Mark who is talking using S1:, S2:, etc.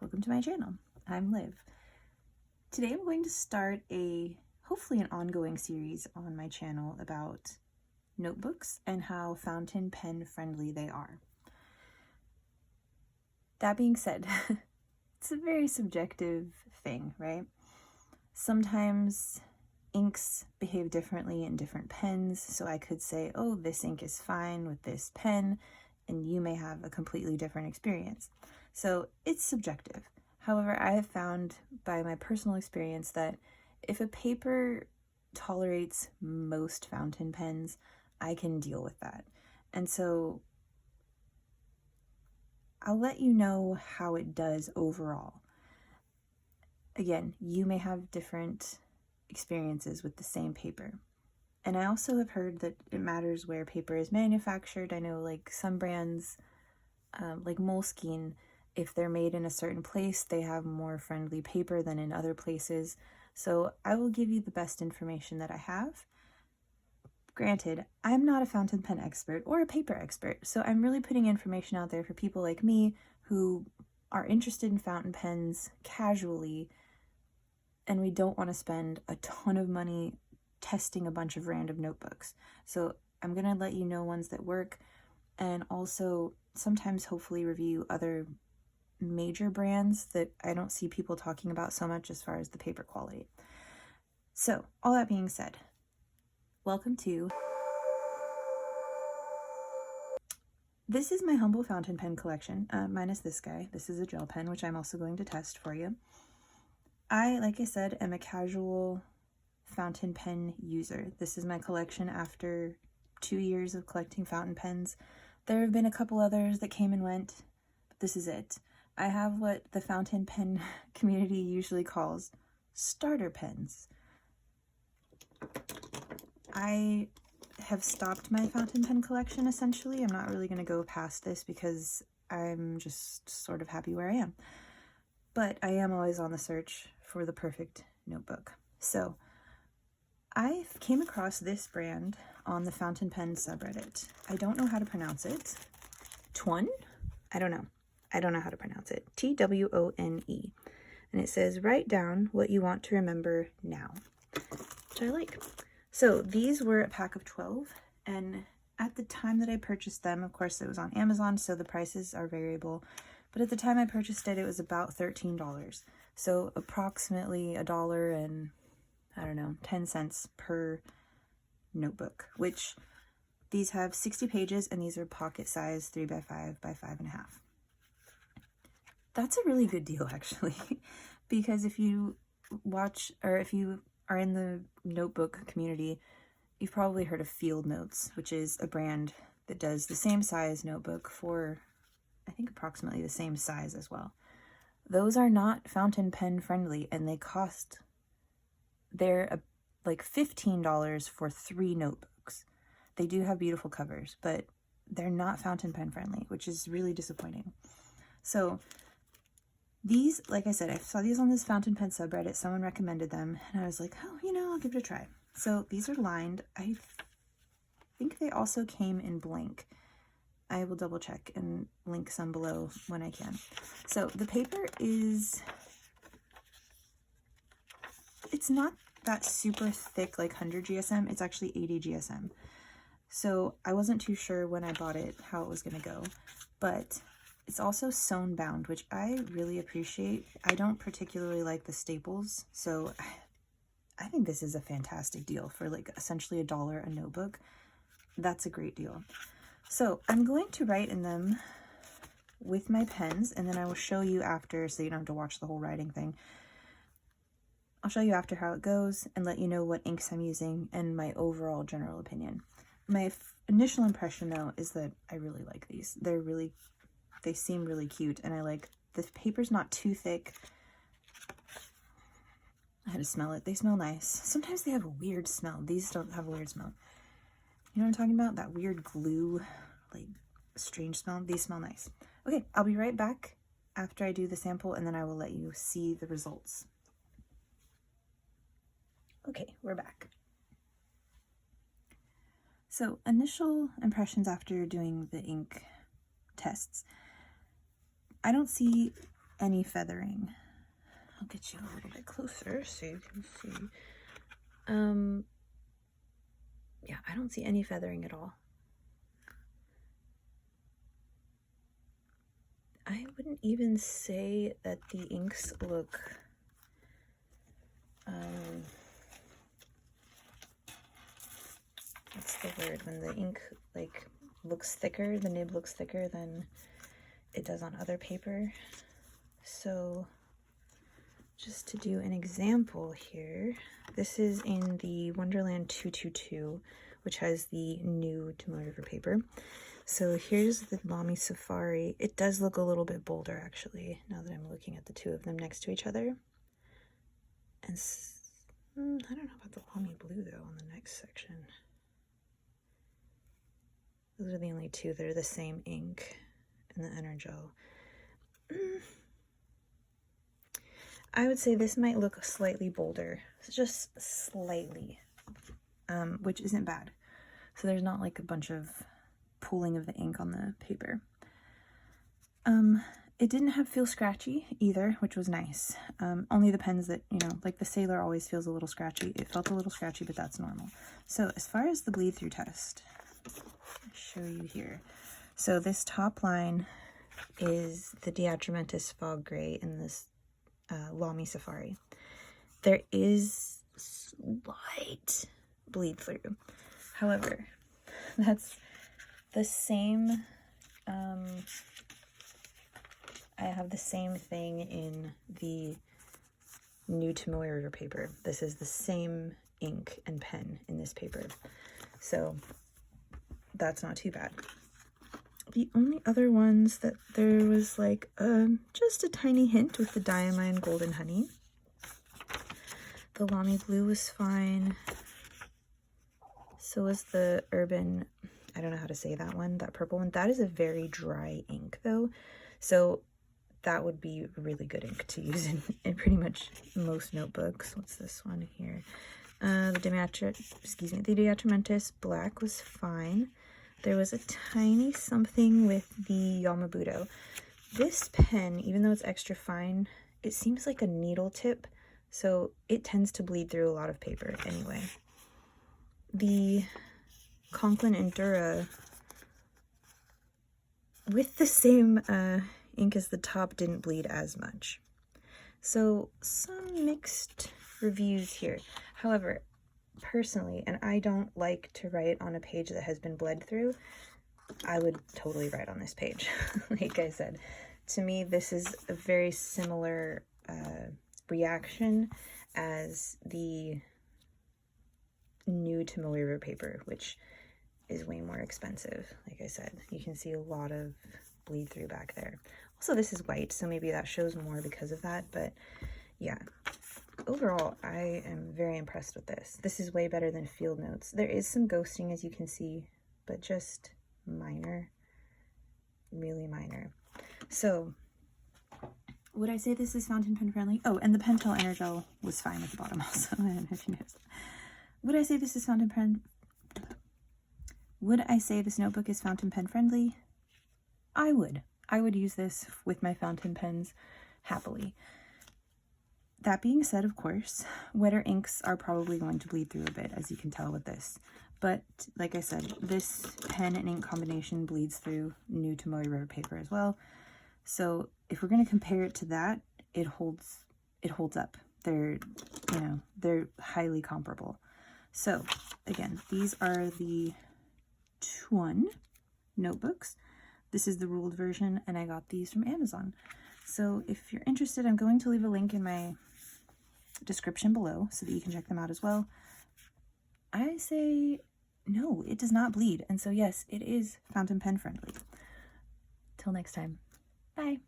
S1: Welcome to my channel. I'm Liv. Today I'm going to start hopefully an ongoing series on my channel about notebooks and how fountain pen friendly they are. That being said, it's a very subjective thing, right? Sometimes inks behave differently in different pens, so I could say, oh, this ink is fine with this pen, and you may have a completely different experience. So it's subjective. However, I have found by my personal experience that if a paper tolerates most fountain pens, I can deal with that. And so I'll let you know how it does overall. Again, you may have different experiences with the same paper. And I also have heard that it matters where paper is manufactured. I know like some brands, like Moleskine, if they're made in a certain place, they have more friendly paper than in other places. So I will give you the best information that I have. Granted, I'm not a fountain pen expert or a paper expert, so I'm really putting information out there for people like me who are interested in fountain pens casually, and we don't want to spend a ton of money testing a bunch of random notebooks. So I'm going to let you know ones that work, and also sometimes hopefully review other major brands that I don't see people talking about so much as far as the paper quality. So all that being said, welcome to... This is my humble fountain pen collection, minus this guy. This is a gel pen, which I'm also going to test for you. I, like I said, am a casual fountain pen user. This is my collection after 2 years of collecting fountain pens. There have been a couple others that came and went, but this is it. I have what the fountain pen community usually calls starter pens. I have stopped my fountain pen collection essentially. I'm not really going to go past this because I'm just sort of happy where I am. But I am always on the search for the perfect notebook. So I came across this brand on the fountain pen subreddit. I don't know how to pronounce it. Twone? I don't know how to pronounce it. Twone. And it says, write down what you want to remember now, which I like. So these were a pack of 12, and at the time that I purchased them, of course it was on Amazon, so the prices are variable, but at the time I purchased it, it was about $13. So approximately $1 and, I don't know, 10 cents per notebook, which these have 60 pages, and these are pocket size 3x5 by 5.5. That's a really good deal, actually, because if you watch, or if you are in the notebook community, you've probably heard of Field Notes, which is a brand that does the same size notebook for, I think, approximately the same size as well. Those are not fountain pen friendly, and they're like $15 for 3 notebooks. They do have beautiful covers, but they're not fountain pen friendly, which is really disappointing. So these, like I said, I saw these on this fountain pen subreddit. Someone recommended them, and I was like, oh, I'll give it a try. So these are lined. I think they also came in blank. I will double check and link some below when I can. So the paper it's not that super thick like 100 GSM. It's actually 80 GSM. So I wasn't too sure when I bought it how it was going to go, but it's also sewn bound, which I really appreciate. I don't particularly like the staples, so I think this is a fantastic deal for like essentially $1 a notebook. That's a great deal. So I'm going to write in them with my pens, and then I will show you after, so you don't have to watch the whole writing thing. I'll show you after how it goes and let you know what inks I'm using and my overall general opinion. My initial impression, though, is that I really like these. They seem really cute, and I like the paper's not too thick. I had to smell it. They smell nice. Sometimes they have a weird smell. These don't have a weird smell. You know what I'm talking about? That weird glue, like strange smell. These smell nice. Okay, I'll be right back after I do the sample, and then I will let you see the results. Okay, we're back. So initial impressions after doing the ink tests. I don't see any feathering. I'll get you a little bit closer so you can see. Yeah, I don't see any feathering at all. I wouldn't even say that the inks look what's the word, when the ink like looks thicker, the nib looks thicker than it does on other paper. So just to do an example here, this is in the Wonderland 222, which has the new Tomoe River paper. So here's the Lamy Safari. It does look a little bit bolder, actually, now that I'm looking at the two of them next to each other. And I don't know about the Lamy Blue, though, on the next section. Those are the only two that are the same ink and the Energel. I would say this might look slightly bolder, just slightly, which isn't bad. So there's not like a bunch of pooling of the ink on the paper. It didn't feel scratchy either, which was nice. Only the pens that, you know, like the Sailor always feels a little scratchy. It felt a little scratchy, but that's normal. So as far as the bleed through test, I'll show you here. So this top line is the Atramentis Fog Grey in this Lamy Safari. There is slight bleed through. However, that's the same, I have the same thing in the new Tomoe River paper. This is the same ink and pen in this paper. So that's not too bad. The only other ones that there was like just a tiny hint with the Diamine Golden Honey. The Lamy Blue was fine. So was the Urban, I don't know how to say that one, that purple one. That is a very dry ink though. So that would be really good ink to use in pretty much most notebooks. What's this one here? The Atramentis Black was fine. There was a tiny something with the Yama Budo. This pen, even though it's extra fine, it seems like a needle tip, so it tends to bleed through a lot of paper anyway. The Conklin Endura, with the same ink as the top, didn't bleed as much. So some mixed reviews here. However, personally, and I don't like to write on a page that has been bled through, I would totally write on this page. Like I said, to me this is a very similar reaction as the new Tomoe River paper, which is way more expensive. Like I said, you can see a lot of bleed through back there. Also, this is white, so maybe that shows more because of that, but yeah. Overall, I am very impressed with this. This is way better than Field Notes. There is some ghosting, as you can see, but just minor, really minor. So, would I say this is fountain pen friendly? Oh, and the Pentel Energel was fine at the bottom also. I don't know if you noticed. Would I say this is fountain pen? Would I say this notebook is fountain pen friendly? I would. I would use this with my fountain pens happily. That being said, of course, wetter inks are probably going to bleed through a bit, as you can tell with this. But like I said, this pen and ink combination bleeds through new Tomoe River paper as well. So if we're going to compare it to that, it holds up. They're, you know, they're highly comparable. So again, these are the Twone notebooks. This is the ruled version, and I got these from Amazon. So if you're interested, I'm going to leave a link in my description below so that you can check them out as well. I say no, it does not bleed, and so yes, it is fountain pen friendly. Till next time, bye.